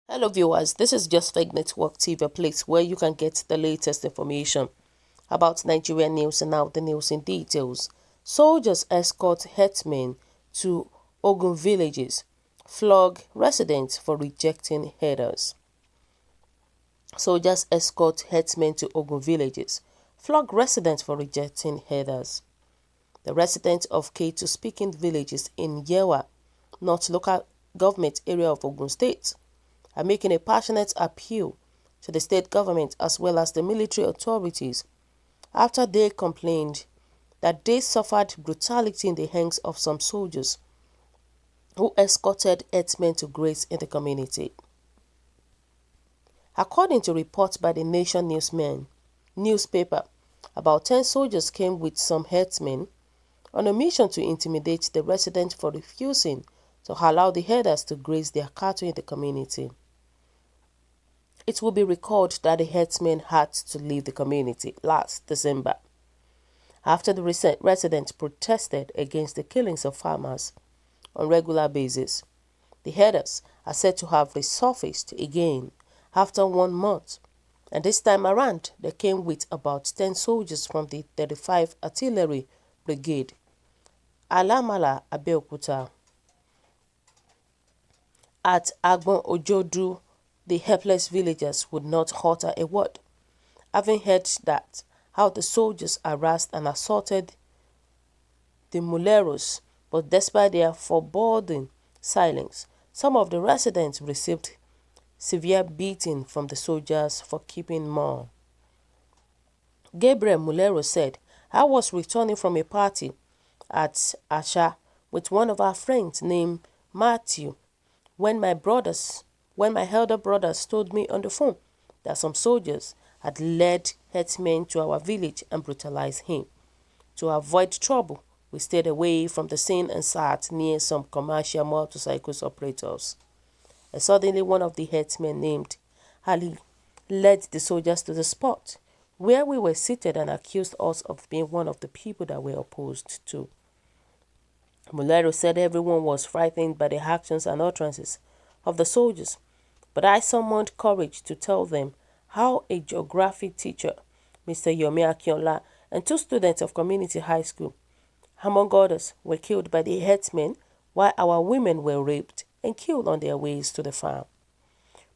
Hello viewers, this is Just Fake Network TV, a place where you can get the latest information about Nigerian news and now the news in details. Soldiers escort herdsmen to Ogun villages, flog residents for rejecting headers. Soldiers escort herdsmen to Ogun villages, flog residents for rejecting headers. The residents of Ketu-speaking villages in Yewa, North Local Government Area of Ogun State, are making a passionate appeal to the state government as well as the military authorities after they complained that they suffered brutality in the hands of some soldiers who escorted herdsmen to graze in the community. According to reports by the Nation newspaper, about 10 soldiers came with some herdsmen on a mission to intimidate the residents for refusing to allow the herders to graze their cattle in the community. It will be recalled that the herdsmen had to leave the community last December after the residents protested against the killings of farmers on a regular basis. The herders are said to have resurfaced again after 1 month, and this time around they came with about 10 soldiers from the 35 Artillery Brigade, Alamala Abeokuta. At Agbon Ojodu, the helpless villagers would not utter a word, having heard that how the soldiers harassed and assaulted the muleros, but despite their forbidding silence, some of the residents received severe beating from the soldiers for keeping mum. Gabriel Mulero said, "I was returning from a party at Asha with one of our friends named Matthew when my elder brothers told me on the phone that some soldiers had led herdsmen to our village and brutalized him. To avoid trouble, we stayed away from the scene and sat near some commercial motorcycle operators. And suddenly one of the herdsmen named Ali led the soldiers to the spot where we were seated and accused us of being one of the people that were opposed to." Mulero said everyone was frightened by the actions and utterances of the soldiers, but I summoned courage to tell them how a geography teacher, Mr. Yomi Akinola, and 2 students of community high school, among others, were killed by the herdsmen while our women were raped and killed on their ways to the farm.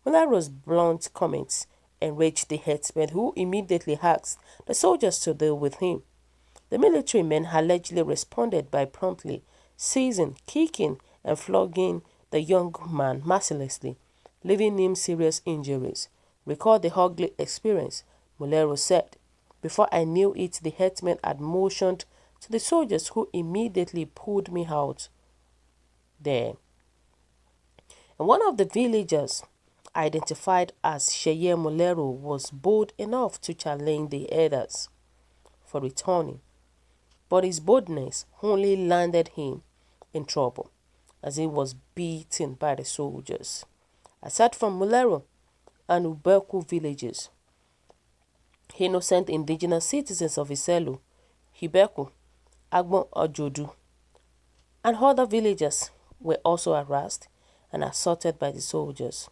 Mulero's blunt comments enraged the herdsmen, who immediately asked the soldiers to deal with him. The military men allegedly responded by promptly seizing, kicking, and flogging the young man mercilessly, leaving him serious injuries. "Recall the ugly experience," Mulero said. "Before I knew it, the herdsmen had motioned to the soldiers, who immediately pulled me out there." And one of the villagers, identified as Sheye Mulero, was bold enough to challenge the herders for returning, but his boldness only landed him in trouble as he was beaten by the soldiers. Aside from Mulero and Ubeku villages, innocent indigenous citizens of Iselu, Ibeku, Agbon Ojodu, and other villagers were also harassed and assaulted by the soldiers.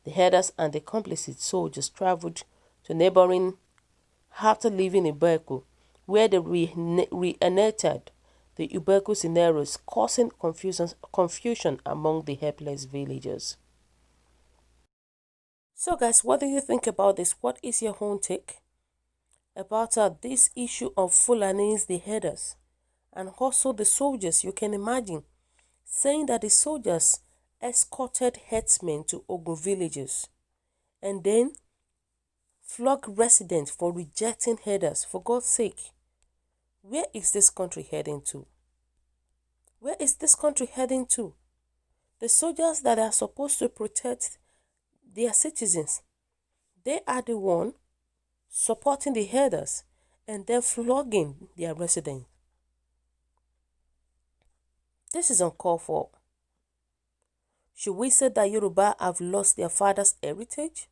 The herders and the complicit soldiers traveled to neighboring after leaving Ibeku, where they reenacted the Ibeku scenarios, causing confusion among the helpless villagers. So guys, what do you think about this? What is your own take about this issue of Fulanis, the herders, and also the soldiers? You can imagine saying that the soldiers escorted herdsmen to Ogun villages and then flog residents for rejecting herders. For God's sake, where is this country heading to? Where is this country heading to? The soldiers that are supposed to protect their citizens, they are the one supporting the herders and then flogging their residents. This is uncalled for. Should we say that Yoruba have lost their father's heritage?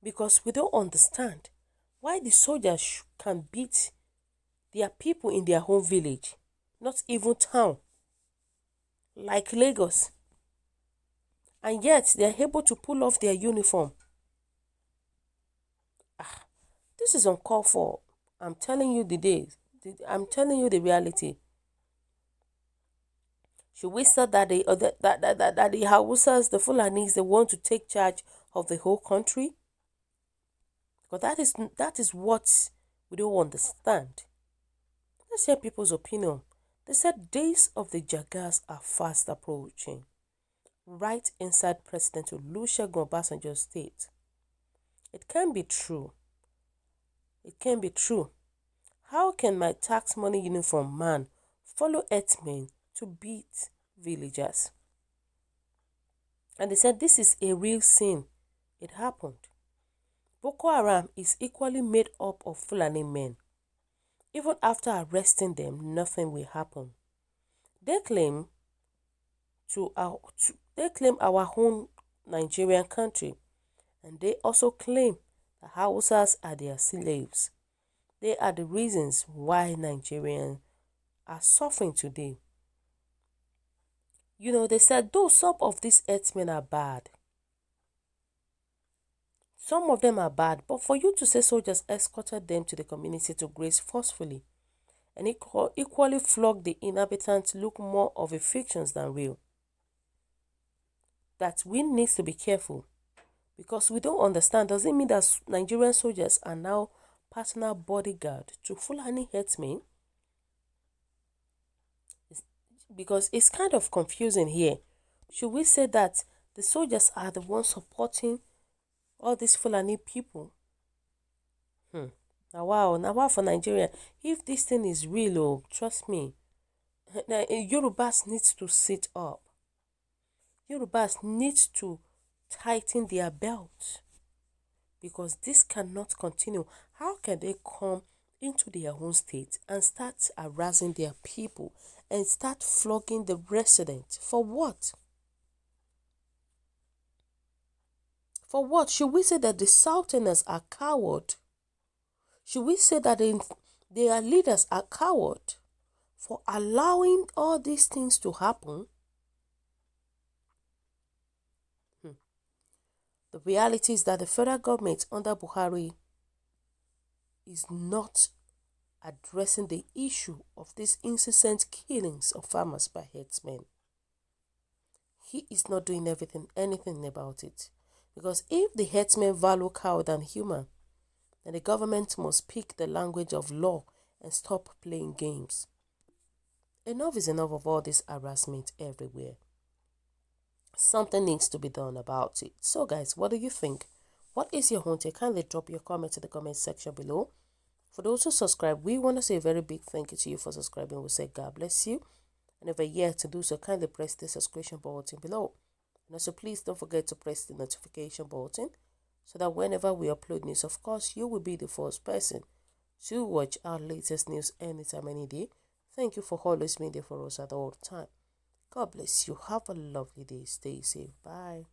Because we don't understand why the soldiers can beat their people in their home village, not even town, like Lagos, and yet they're able to pull off their uniform. This is uncalled for. I'm telling you the days. I'm telling you the reality. Should we say that the Hausas, the Fulanis, they want to take charge of the whole country? Because that is what we don't understand. Let's hear people's opinion. They said days of the Jagas are fast approaching. Right inside President Olusegun Obasanjo's state. It can be true. It can be true. How can my tax money uniform man follow herdsmen to beat villagers? And they said this is a real sin. It happened. Boko Haram is equally made up of Fulani men. Even after arresting them, nothing will happen. They claim our own Nigerian country, and they also claim the Hausas are their slaves. They are the reasons why Nigerians are suffering today. You know, they said though some of these herdsmen are bad, some of them are bad, but for you to say soldiers escorted them to the community to graze forcefully and equally flog the inhabitants look more of a fiction than real. That we need to be careful because we don't understand. Does it mean that Nigerian soldiers are now personal bodyguard to Fulani herdsmen? Because it's kind of confusing here. Should we say that the soldiers are the ones supporting all these Fulani people? Now wow for Nigeria. If this thing is real, oh, trust me, Yorubas needs to sit up. Yorubas need to tighten their belt because this cannot continue. How can they come into their own state and start harassing their people and start flogging the residents? For what? For what? Should we say that the Southerners are coward? Should we say that their leaders are coward for allowing all these things to happen? The reality is that the federal government under Buhari is not addressing the issue of these incessant killings of farmers by herdsmen. He is not doing anything about it. Because if the herdsmen value cow than human, then the government must speak the language of law and stop playing games. Enough is enough of all this harassment everywhere. Something needs to be done about it. So guys, what do you think? What is your own take? Kindly drop your comments in the comment section below. For those who subscribe, we want to say a very big thank you to you for subscribing. We say God bless you. And if you're yet to do so, kindly press the subscription button below. And also please don't forget to press the notification button so that whenever we upload news, of course, you will be the first person to watch our latest news anytime, any day. Thank you for always being there for us at all time. God bless you. Have a lovely day. Stay safe. Bye.